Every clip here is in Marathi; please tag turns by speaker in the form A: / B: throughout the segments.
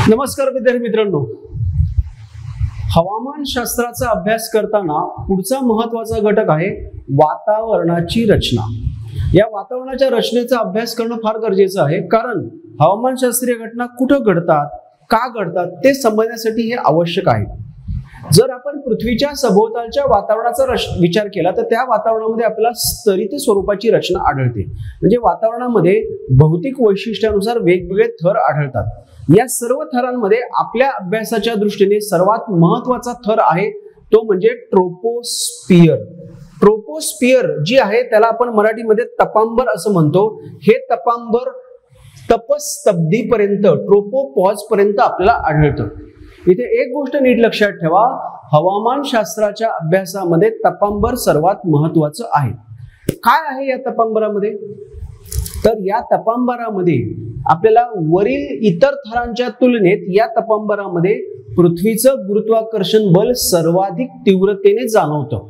A: नमस्कार विद्यार्थी मित्रांनो, हवामान शास्त्राचा अभ्यास करताना पुढचा महत्त्वाचा घटक आहे वातावरणाची रचना। या वातावरणाच्या रचनेचा अभ्यास करणं फार गरजेचं आहे, कारण हवामानशास्त्रीय घटना कुठं घडतात, का घडतात ते समजण्यासाठी हे आवश्यक आहे। जर आपण पृथ्वीच्या सभोवतालच्या वातावरणाचा विचार केला तर त्या वातावरणामध्ये आपल्याला स्तरित स्वरूपाची रचना आढळते। म्हणजे वातावरणामध्ये भौतिक वैशिष्ट्यानुसार वेगवेगळे थर आढळतात। या सर्व थरांमध्ये आपल्या अभ्यासाच्या दृष्टीने सर्वात महत्त्वाचा थर आहे तो म्हणजे ट्रोपोस्फियर। ट्रोपोस्फियर जी आहे त्याला आपण मराठीमध्ये तपांबर असं म्हणतो। हे तपांबर तपस्तब्धीपर्यंत ट्रोपोपॉज पर्यंत आपल्याला आढळतं। इथे एक गोष्ट नीट लक्षात ठेवा, हवामानशास्त्राच्या अभ्यासामध्ये तपांबर सर्वात महत्त्वाचं आहे। काय आहे या तपांबरामध्ये? तर या तपांबरामध्ये आपल्याला वरील इतर थरांच्या तुलनेत या तपांबरामध्ये पृथ्वीचं गुरुत्वाकर्षण बल सर्वाधिक तीव्रतेने जाणवतं।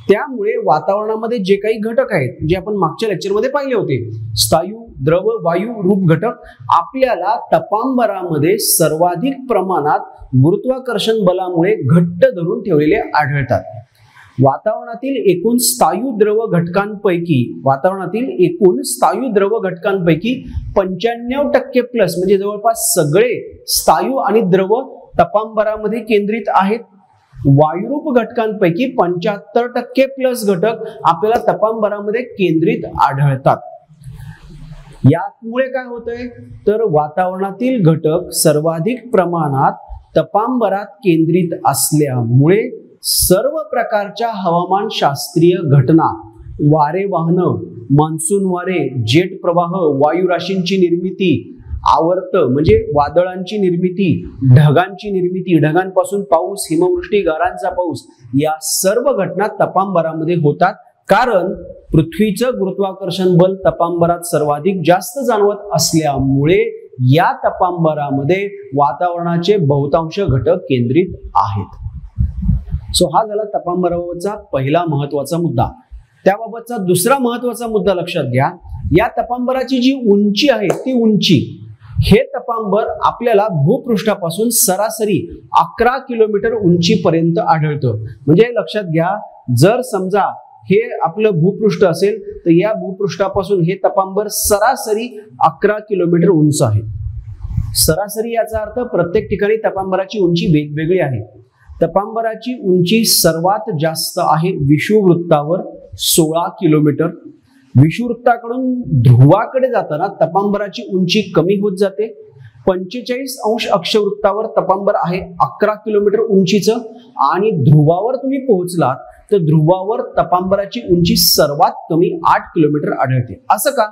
A: त्यामुळे वातावरणामध्ये जे काही घटक आहेत जे आपण मागच्या लेक्चरमध्ये पाहिले होते, स्थायू, द्रव, वायू रूप घटक, आपल्याला तपांबरामध्ये सर्वाधिक प्रमाणात गुरुत्वाकर्षण बलामुळे घट्ट धरून ठेवलेले आढळतात। वातावरणातील एकूण स्थायू द्रव घटकांपैकी 95% प्लस म्हणजे जवळपास सगळे स्थायू आणि द्रव तपांबरामध्ये केंद्रित आहेत। वायुरूप घटकांपैकी 75% प्लस घटक आपल्याला तपांबरामध्ये केंद्रित आढळतात। यामुळे काय होतंय तर वातावरणातील घटक सर्वाधिक प्रमाणात तपांबरात केंद्रित असल्यामुळे सर्व प्रकारच्या हवामान शास्त्रीय घटना, वारे वाहनं, मान्सून वारे, जेट प्रवाह, वायू राशींची निर्मिती, आवर्त म्हणजे वादळांची निर्मिती, ढगांची निर्मिती, ढगांपासून पाऊस, हिमवृष्टी, गारांचा पाऊस, या सर्व घटना तपांबरामध्ये होतात। कारण पृथ्वीचं गुरुत्वाकर्षण बल तपांबरात सर्वाधिक जास्त जाणवत असल्यामुळे या तपांबरामध्ये वातावरणाचे बहुतांश घटक केंद्रित आहेत। सो हा झाला तपांबराबाबतचा पहिला महत्त्वाचा मुद्दा। त्याबाबतचा दुसरा महत्त्वाचा मुद्दा लक्षात घ्या, या तपांबराची जी उंची आहे ती उंची, हे तपांबर आपल्याला भूपृष्ठापासून सरासरी 11 किलोमीटर उंचीपर्यंत आढळतं। म्हणजे लक्षात घ्या, जर समजा हे आपलं भूपृष्ठ असेल तर या भूपृष्ठापासून हे तपांबर सरासरी 11 किलोमीटर उंच आहे। सरासरी याचा अर्थ प्रत्येक ठिकाणी तपांबराची उंची वेगवेगळी आहे। तपांबराची उंची सर्वात जास्त आहे विषुववृत्तावर 16 किलोमीटर। विषुववृत्ताकडून ध्रुवाकडे जाताना तपांबराची उंची कमी होत जाते। 45 अंश अक्षवृत्तावर तपांबर आहे 11 किलोमीटर उंचीचं, आणि ध्रुवावर तुम्ही पोहोचलात तर ध्रुवावर तपांबराची उंची सर्वात कमी 8 किलोमीटर आढळते। असं का?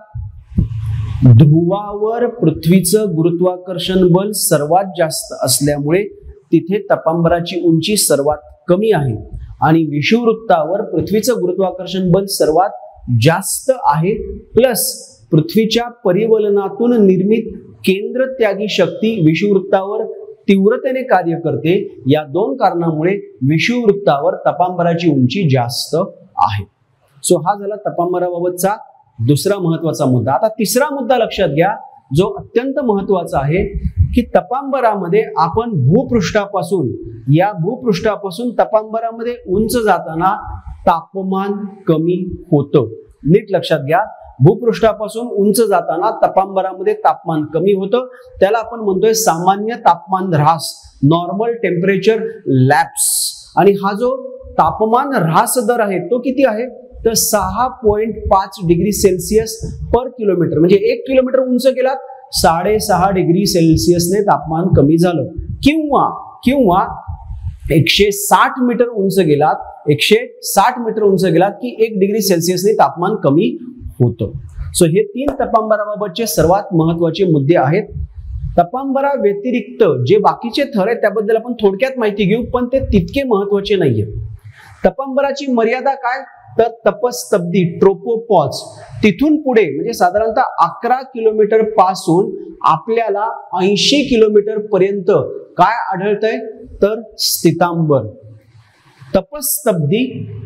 A: ध्रुवावर पृथ्वीचं गुरुत्वाकर्षण बल सर्वात जास्त असल्यामुळे तिथे तपांबराची उंची सर्वात कमी आहे, आणि विषुववृत्तावर पृथ्वीचं गुरुत्वाकर्षण बल सर्वात जास्त आहे, प्लस पृथ्वीच्या परिवलनातून निर्मित केंद्रत्यागी शक्ती विषुववृत्तावर तीव्रतेने कार्य करते। या दोन कारणामुळे विषुववृत्तावर तपांबराची उंची जास्त आहे। सो हा झाला तपांबराबाबतचा दुसरा महत्त्वाचा मुद्दा। आता तिसरा मुद्दा लक्षात घ्या जो अत्यंत महत्त्वाचा आहे की तपांबरामध्ये आपण भूपृष्ठापासून तपांबरामध्ये उंच जाताना तापमान कमी होतं। नीट लक्षात घ्या, भूपृष्ठापासून उंच जाताना तपांबरामध्ये तापमान कमी होतं। त्याला आपण म्हणतोय सामान्य तापमान ऱ्हास, नॉर्मल टेम्परेचर लॅप्स। आणि हा जो तापमान ऱ्हास दर आहे तो किती आहे तर 6.5 डिग्री सेल्सिअस पर किलोमीटर। म्हणजे 1 किलोमीटर उंच गेलात 6.5 डिग्री सेल्सिअसने तापमान कमी झालं, किंवा 160 मीटर उंच गेलात 160 मीटर उंच गेलात की 1 डिग्री सेल्सिअसने तापमान कमी होतं। सो हे 3 तपांबराबाबतचे सर्वात महत्त्वाचे मुद्दे आहेत। तपांबरा व्यतिरिक्त जे बाकीचे थर आहेत त्याबद्दल आपण थोडक्यात माहिती घेऊ, पण ते तितके महत्त्वाचे नाहीये। तपांबराची मर्यादा काय तर तपस्तब्धी ट्रोपोपॉज, तिथून पुढे म्हणजे साधारणतः 11 किलोमीटर पासून आपल्याला 80 किलोमीटर पर्यंत काय आढळतंय तर स्थितांबर। तपस्तब्धी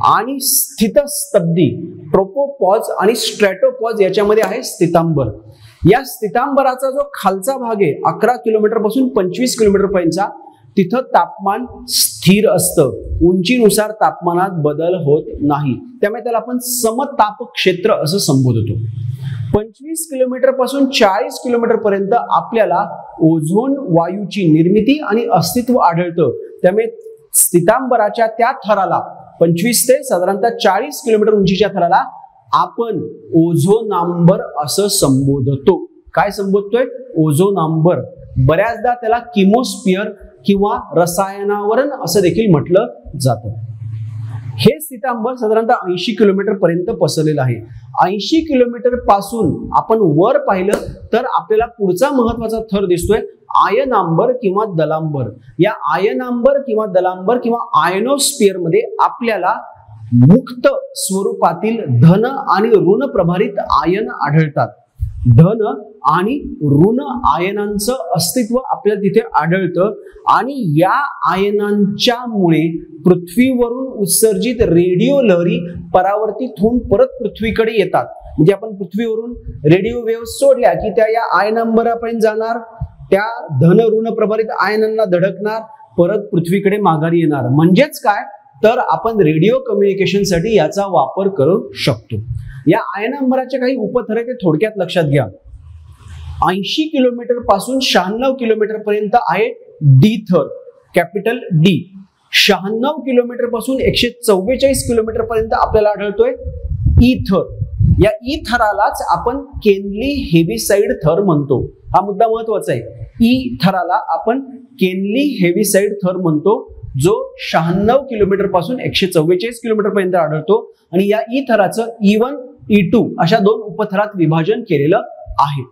A: आणि स्थितस्तब्धी, ट्रोपोपॉज आणि स्ट्रॅटोपॉज याच्यामध्ये आहे स्थितांबर। या स्थितांबराचा जो खालचा भाग आहे 11 किलोमीटर पासून 25 किलोमीटर पर्यंतचा, तिथं तापमान स्थिर असतं, उंचीनुसार तापमानात बदल होत नाही, त्यामुळे त्याला आपण समताप क्षेत्र असं संबोधतो. 25 किलोमीटर पासून 40 किलोमीटर पर्यंत आपल्याला ओझोन वायूची निर्मिती आणि अस्तित्व आढळतं. त्यामुळे स्थितांबराच्या त्या थराला 25 ते साधारणतः 40 किलोमीटर उंचीच्या थराला आपण ओझोनांबर असं संबोधतो. काय संबोधतोय? ओझोनांबर. बऱ्याचदा त्याला किमोस्फिअर किंवा रसायनावरण असं देखील म्हटलं जातं. हे स्थितांबर साधारणतः 80 किलोमीटर पर्यंत पसरलेलं आहे. 80 किलोमीटर पासून आपण वर पाहिलं तर आपल्याला पुढचा महत्वाचा थर दिसतोय आयनांबर किंवा दलांबर. या आयनांबर किंवा दलांबर किंवा आयनोस्फिअर मध्ये आपल्याला मुक्त स्वरूपातील धन आणि ऋण प्रभारित आयन आढळतात. धन आणि ऋण आयनांचं अस्तित्व आपल्याला तिथे आढळतं आणि या आयनांच्यामुळे पृथ्वीवरून उत्सर्जित रेडिओ लहरी परावर्तित होऊन परत पृथ्वीकडे येतात. म्हणजे आपण पृथ्वीवरून रेडिओ वेव्ह सोडल्या की त्या या आयनांबरापर्यंत जाणार, त्या धन ऋण प्रभारित आयनांना धडकणार, परत पृथ्वीकडे माघारी येणार. म्हणजेच काय तर आपण रेडिओ कम्युनिकेशनसाठी याचा वापर करू शकतो. या आयनांबराचे काही उपथर ते थोडक्यात लक्षात घ्या. 80 किलोमीटर पासून 96 किलोमीटर पर्यंत आहे डी थर, कॅपिटल डी. 96 किलोमीटर पासून 144 किलोमीटर पर्यंत आपल्याला आढळतोय ई थर. या ई थरालाच आपण केनली हेविसाइड थर म्हणतो. हा मुद्दा महत्वाचा आहे. ई थराला आपण केनली हेविसाइड थर म्हणतो, जो 96 किलोमीटर पासून 144 किलोमीटर पर्यंत आढळतो आणि या ई थराचं E1 E2 अशा दोन उपथरात विभाजन केलेलं आहे.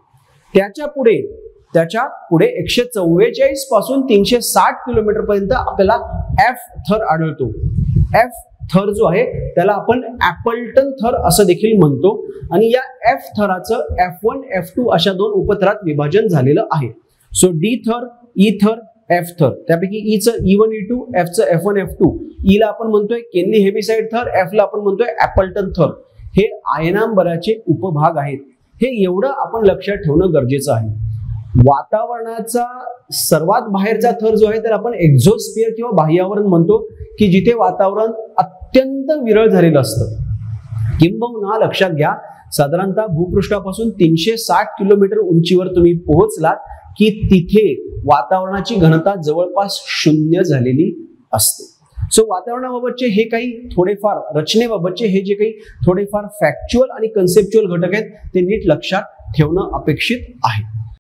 A: त्याच्या पुढे 144 पासून 360 किलोमीटर पर्यंत आपल्याला एफ थर आढळतो. एफ थर जो आहे त्याला आपण ऍपल्टन थर असं देखील म्हणतो आणि या एफ थराचं F1 F2 अशा दोन उपथरात विभाजन झालेलं आहे. सो डी थर, ई थर, एफ थर. त्यापैकी ई चं E1 E2, एफ चं F1 F2. ई ला आपण म्हणतोय केनली हेविसाइड थर, एफ ला आपण म्हणतोय ऍपल्टन थर. हे आयनांबराचे उपभाग आहेत. हे एवढं आपण लक्षात ठेवणं गरजेचं आहे. वातावरणाचा सर्वात बाहेरचा थर जो आहे त्याला आपण एक्झोस्फिअर किंवा बाह्यावरण म्हणतो, की जिथे वातावरण अत्यंत विरळ झालेलं असतं. किंबहुना लक्षात घ्या, साधारणतः भूपृष्ठापासून 360 किलोमीटर उंचीवर तुम्ही पोहोचलात की तिथे वातावरणाची घनता जवळपास 0 झालेली असते. सो वातावरणाबाबतचे हे काही थोडेफार रचनेबाबतचे हे जे काही थोडेफार फॅक्च्युअल आणि कन्सेप्च्युअल घटक आहेत ते नीट लक्षात ठेवणं अपेक्षित आहे.